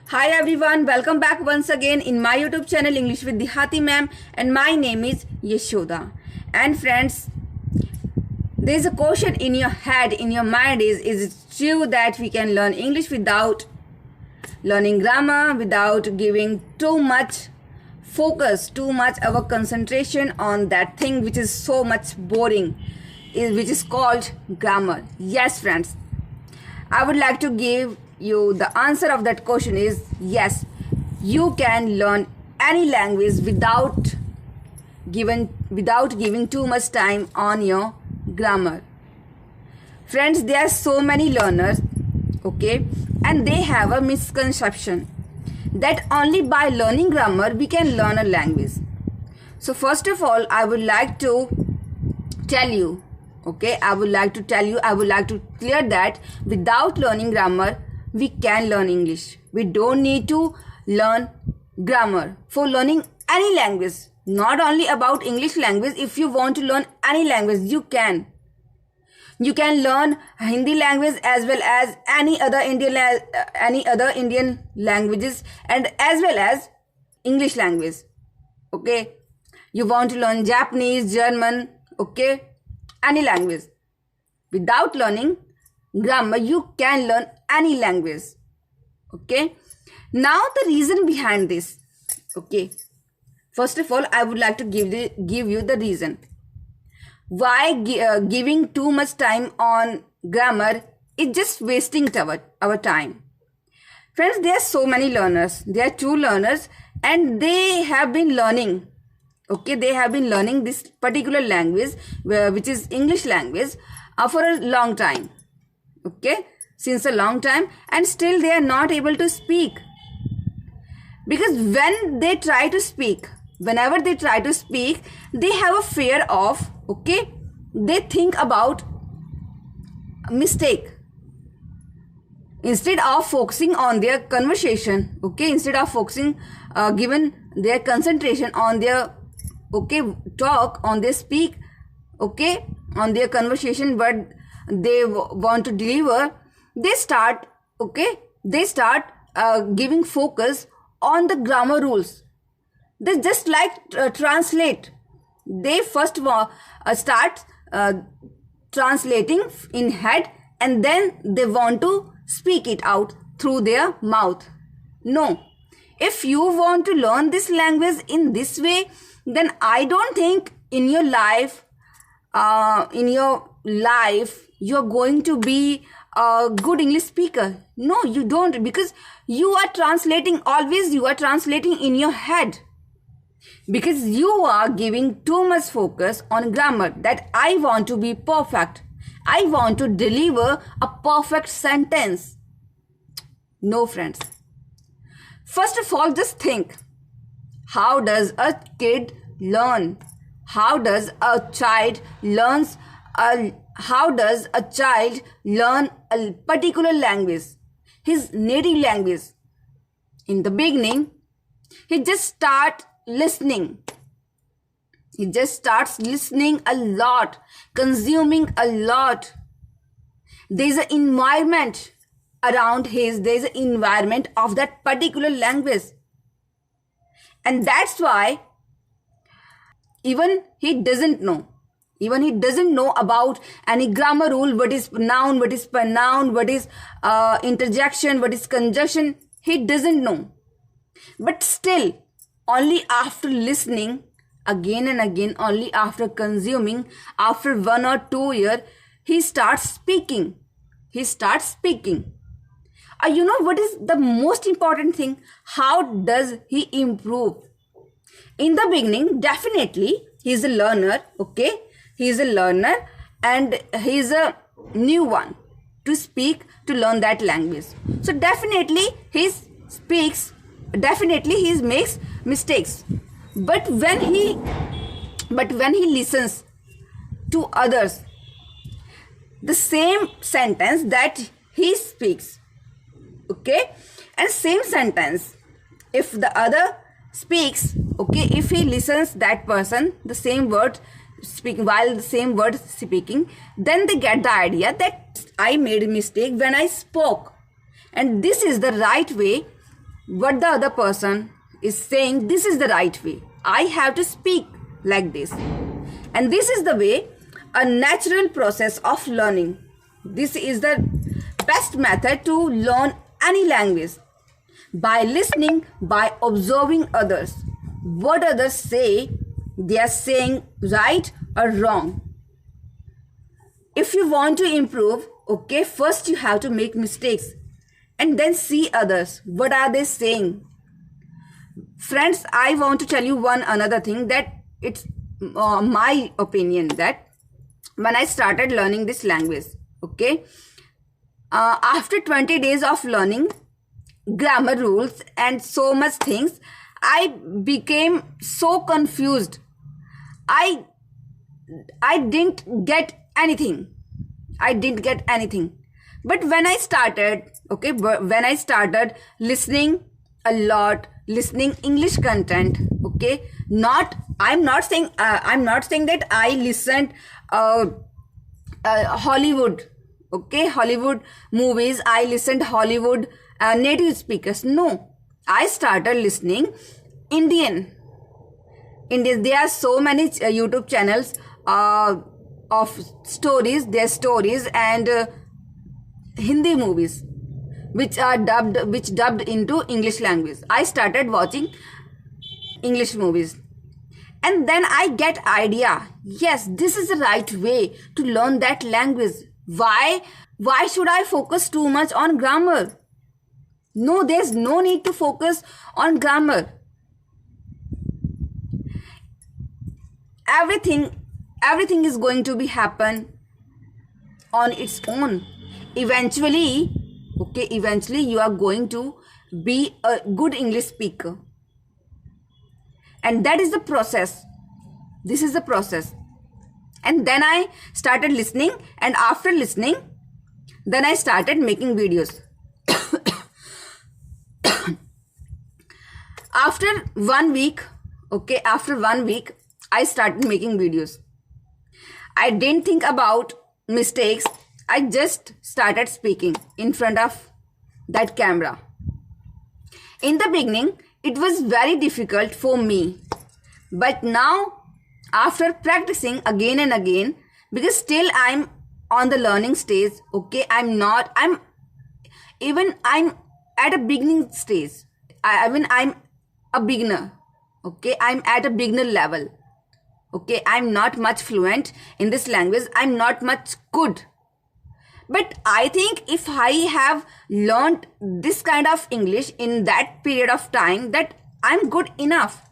Hi everyone, welcome back once again in my YouTube channel English with Dihati ma'am, and my name is Yashoda. And friends, there is a question in your head, in your mind, is it true that we can learn English without learning grammar, without giving too much focus, too much our concentration on that thing which is so much boring, which is called grammar? Yes friends, I would like to give you the answer of that question is yes, you can learn any language without giving too much time on your grammar. Friends, there are so many learners, okay, and they have a misconception that only by learning grammar we can learn a language. So first of all, I would like to tell you, okay, I would like to clear that without learning grammar we can learn English. We don't need to learn grammar for learning any language. Not only about English language. If you want to learn any language, you can. You can learn Hindi language as well as any other Indian languages, and as well as English language. Okay, you want to learn Japanese, German, okay, any language. Without learning grammar, you can learn any language. Okay, now the reason behind this. Okay, first of all, I would like to give you the reason why giving too much time on grammar is just wasting our time. Friends, there are so many learners. There are two learners and they have been learning. Okay, they have been learning this particular language, which is English language, for a long time. Okay, since a long time, and still they are not able to speak. Because whenever they try to speak, they have a fear of, okay, they think about mistake. Instead of focusing on their conversation, okay, instead of focusing, given their concentration on their, okay, talk, on their speak, okay, on their conversation, what they want to deliver, they start giving focus on the grammar rules. They just translate. They first start translating in head, and then they want to speak it out through their mouth. No, if you want to learn this language in this way, then I don't think in your life you're going to be a good English speaker. No, you don't, because you are translating in your head, because you are giving too much focus on grammar, that I want to be perfect. I want to deliver a perfect sentence. No, friends. First of all, just think, how does a kid learn? How does a child learn a particular language, his native language? In the beginning, he just starts listening. He just starts listening a lot, consuming a lot. There's an environment around there's an environment of that particular language. And that's why even he doesn't know about any grammar rule, what is noun, what is pronoun, what is interjection, what is conjunction. He doesn't know. But still, only after listening again and again, only after consuming, after 1 or 2 years, he starts speaking. You know what is the most important thing? How does he improve? In the beginning, definitely, he is a learner, okay? He is a learner and he is a new one to learn that language. So definitely he makes mistakes. But when he listens to others, the same sentence that he speaks, okay, and same sentence, if the other speaks, okay, if he listens that person, the same word speaking, while the same word speaking, then they get the idea that I made a mistake when I spoke, and this is the right way what the other person is saying, this is the right way. I have to speak like this. And this is the way, a natural process of learning. This is the best method to learn any language. By listening, by observing others. What others say, they are saying right or wrong. If you want to improve, okay, first you have to make mistakes and then see others. What are they saying? Friends, I want to tell you one another thing, that it's my opinion that when I started learning this language, okay, after 20 days of learning grammar rules and so much things, I became so confused. I didn't get anything. But when I started, okay, when I started listening a lot, listening English content, okay, I'm not saying that I listened Hollywood, okay, Hollywood movies, I listened Hollywood native speakers. No, I started listening Indian. There are so many YouTube channels of stories, their stories, and Hindi movies which dubbed into English language. I started watching English movies, and then I get idea. Yes, this is the right way to learn that language. Why should I focus too much on grammar? No, there's no need to focus on grammar. Everything is going to be happen on its own. Eventually you are going to be a good English speaker. And that is the process. This is the process. And then I started listening, and after listening, then I started making videos. After 1 week, I started making videos. I didn't think about mistakes. I just started speaking in front of that camera. In the beginning, it was very difficult for me. But now, after practicing again and again, because still I'm on the learning stage, okay, I'm at a beginning stage. I'm a beginner, okay, I'm at a beginner level. Okay, I'm not much fluent in this language. I'm not much good. But I think if I have learned this kind of English in that period of time, that I'm good enough.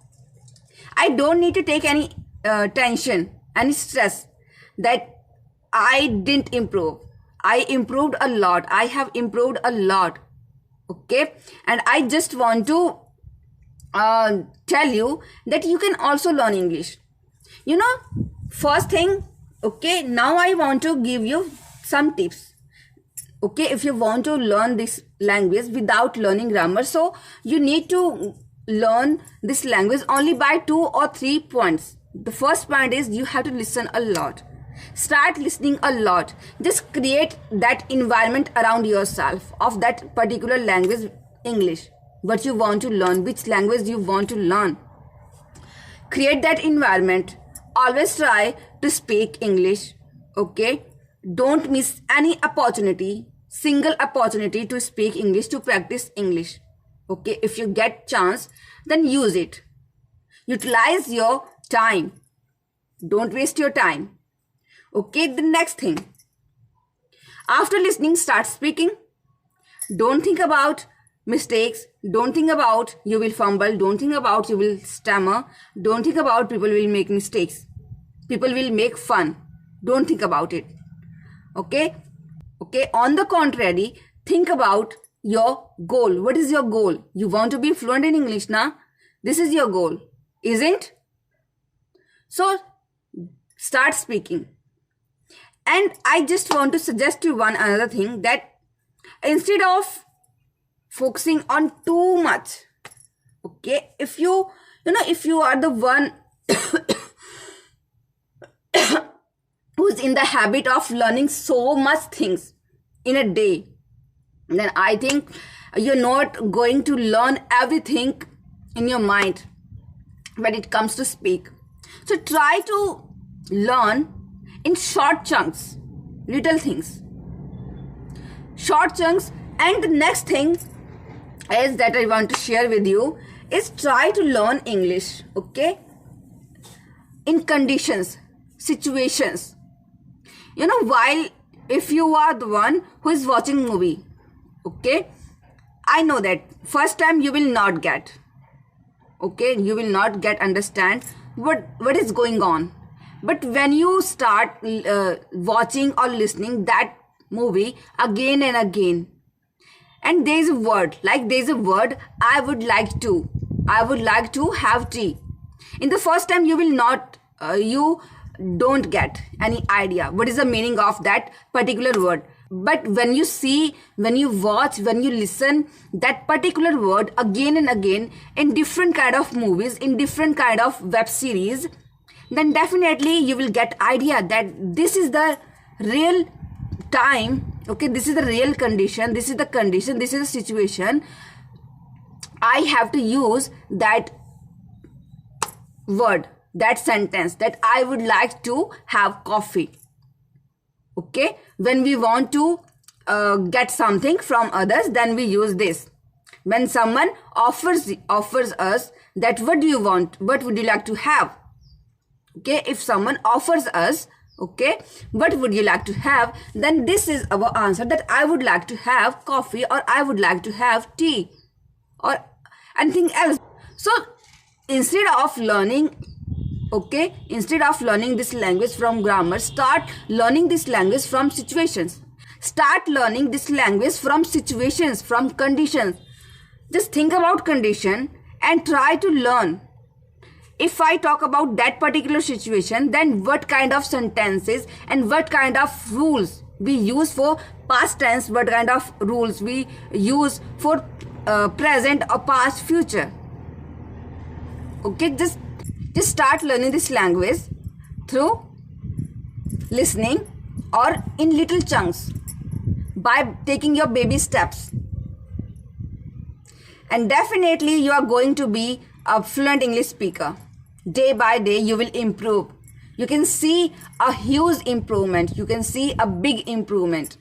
I don't need to take any tension, any stress that I didn't improve. I improved a lot. I have improved a lot. Okay, and I just want to tell you that you can also learn English. You know, first thing, okay, now I want to give you some tips. Okay, if you want to learn this language without learning grammar, so you need to learn this language only by 2 or 3 points. The first point is you have to listen a lot. Start listening a lot. Just create that environment around yourself of that particular language, English. What you want to learn, which language you want to learn. Create that environment. Always try to speak English, okay? Don't miss any opportunity, single opportunity to speak English, to practice English, okay? If you get chance, then use it. Utilize your time. Don't waste your time, okay? The next thing, after listening, start speaking. Don't think about mistakes. Don't think about you will fumble. Don't think about you will stammer. Don't think about people will make mistakes. People will make fun. Don't think about it. Okay? Okay. On the contrary, think about your goal. What is your goal? You want to be fluent in English, na? This is your goal, isn't? So, start speaking. And I just want to suggest you one another thing, that instead of focusing on too much, okay, if you are the one who's in the habit of learning so much things in a day, then I think You're not going to learn everything in your mind when it comes to speak. So try to learn in short chunks, little things, short chunks. And the next thing is that I want to share with you is try to learn English, okay, in conditions, situations. You know, while if you are the one who is watching movie, okay, I know that first time you will not get, okay, you will not get understand what is going on. But when you start watching or listening that movie again and again, and there is a word, like there is a word, I would like to have tea. In the first time you will not, you don't get any idea what is the meaning of that particular word. But when you see, when you watch, when you listen that particular word again and again in different kind of movies, in different kind of web series, then definitely you will get idea that this is the real time, okay, this is the real condition, this is the condition, this is the situation. I have to use that word, that sentence, that I would like to have coffee. Okay, when we want to get something from others, then we use this. When someone offers us that what do you want, what would you like to have, okay, if someone offers us, okay, what would you like to have, then this is our answer, that I would like to have coffee, or I would like to have tea, or anything else. So instead of learning, okay, instead of learning this language from grammar, start learning this language from situations. Start learning this language from situations, from conditions. Just think about condition and try to learn. If I talk about that particular situation, then what kind of sentences and what kind of rules we use for past tense, what kind of rules we use for present or past, future. Okay, just start learning this language through listening or in little chunks by taking your baby steps. And definitely you are going to be a fluent English speaker. Day by day you will improve. You can see a huge improvement. You can see a big improvement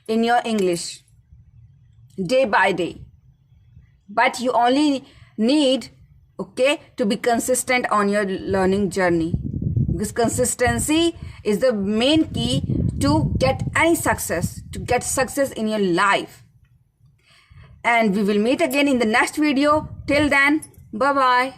in your English day by day. But you only need, okay, to be consistent on your learning journey, because consistency is the main key to get any success, to get success in your life. And we will meet again in the next video. Till then, bye bye.